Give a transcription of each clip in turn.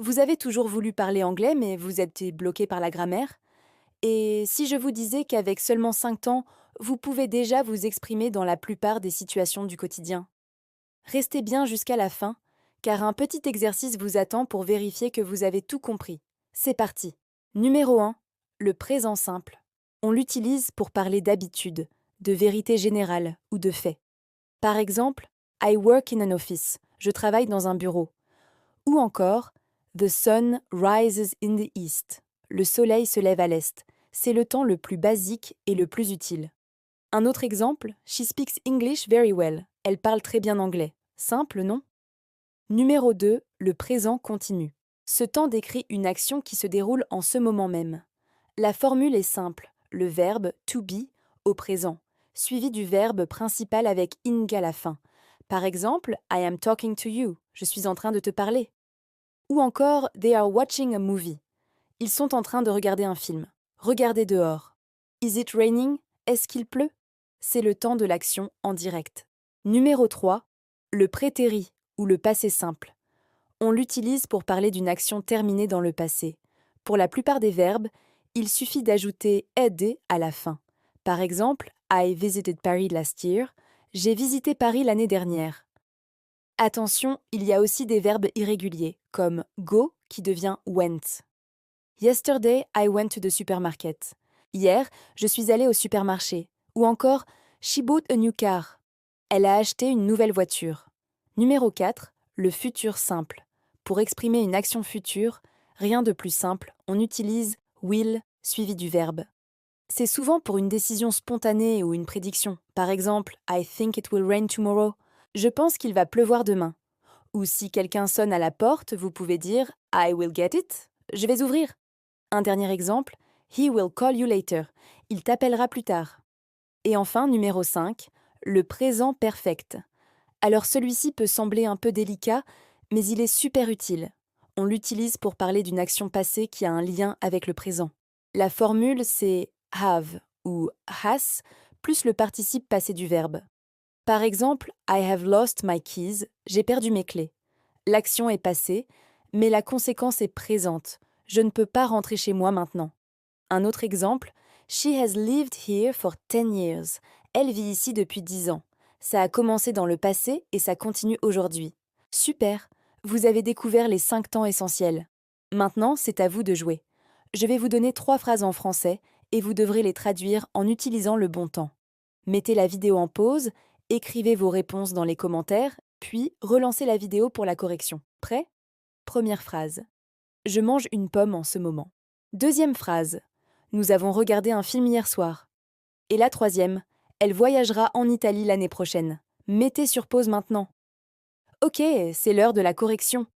Vous avez toujours voulu parler anglais, mais vous êtes bloqué par la grammaire? Et si je vous disais qu'avec seulement 5 ans, vous pouvez déjà vous exprimer dans la plupart des situations du quotidien? Restez bien jusqu'à la fin, car un petit exercice vous attend pour vérifier que vous avez tout compris. C'est parti. Numéro 1. Le présent simple. On l'utilise pour parler d'habitude, de vérité générale ou de faits. Par exemple, I work in an office. Je travaille dans un bureau. Ou encore, The sun rises in the east. Le soleil se lève à l'est. C'est le temps le plus basique et le plus utile. Un autre exemple, She speaks English very well. Elle parle très bien anglais. Simple, non? Numéro 2, le présent continu. Ce temps décrit une action qui se déroule en ce moment même. La formule est simple, le verbe to be au présent, suivi du verbe principal avec ing à la fin. Par exemple, I am talking to you. Je suis en train de te parler. Ou encore, they are watching a movie. Ils sont en train de regarder un film. Regardez dehors. Is it raining? Est-ce qu'il pleut? C'est le temps de l'action en direct. Numéro 3. Le prétérit ou le passé simple. On l'utilise pour parler d'une action terminée dans le passé. Pour la plupart des verbes, il suffit d'ajouter ed à la fin. Par exemple, I visited Paris last year. J'ai visité Paris l'année dernière. Attention, il y a aussi des verbes irréguliers, comme go qui devient went. Yesterday, I went to the supermarket. Hier, je suis allée au supermarché. Ou encore, she bought a new car. Elle a acheté une nouvelle voiture. Numéro 4, le futur simple. Pour exprimer une action future, rien de plus simple, on utilise will suivi du verbe. C'est souvent pour une décision spontanée ou une prédiction. Par exemple, I think it will rain tomorrow. Je pense qu'il va pleuvoir demain. Ou si quelqu'un sonne à la porte, vous pouvez dire I will get it. Je vais ouvrir. Un dernier exemple, He will call you later. Il t'appellera plus tard. Et enfin, numéro 5, le présent perfect. Alors celui-ci peut sembler un peu délicat, mais il est super utile. On l'utilise pour parler d'une action passée qui a un lien avec le présent. La formule, c'est have ou has plus le participe passé du verbe. Par exemple, I have lost my keys, j'ai perdu mes clés. L'action est passée, mais la conséquence est présente. Je ne peux pas rentrer chez moi maintenant. Un autre exemple, She has lived here for 10 years. Elle vit ici depuis 10 ans. Ça a commencé dans le passé et ça continue aujourd'hui. Super, vous avez découvert les 5 temps essentiels. Maintenant, c'est à vous de jouer. Je vais vous donner 3 phrases en français et vous devrez les traduire en utilisant le bon temps. Mettez la vidéo en pause, écrivez vos réponses dans les commentaires, puis relancez la vidéo pour la correction. Prêt? Première phrase. Je mange une pomme en ce moment. Deuxième phrase. Nous avons regardé un film hier soir. Et la troisième. Elle voyagera en Italie l'année prochaine. Mettez sur pause maintenant. Ok, c'est l'heure de la correction.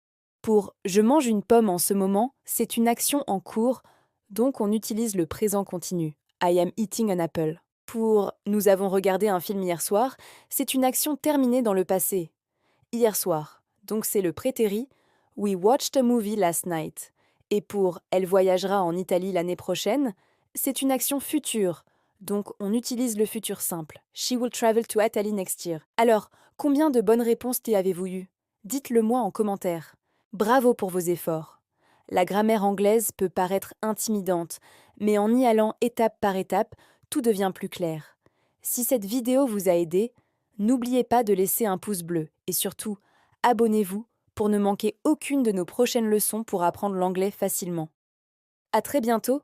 Pour je mange une pomme en ce moment, c'est une action en cours, donc on utilise le présent continu. I am eating an apple. Pour nous avons regardé un film hier soir, c'est une action terminée dans le passé. Hier soir, donc c'est le prétérit We watched a movie last night. Et pour elle voyagera en Italie l'année prochaine, c'est une action future, donc on utilise le futur simple. She will travel to Italy next year. Alors, combien de bonnes réponses avez-vous eues? Dites-le moi en commentaire. Bravo pour vos efforts. La grammaire anglaise peut paraître intimidante, mais en y allant étape par étape, tout devient plus clair. Si cette vidéo vous a aidé, n'oubliez pas de laisser un pouce bleu et surtout, abonnez-vous pour ne manquer aucune de nos prochaines leçons pour apprendre l'anglais facilement. À très bientôt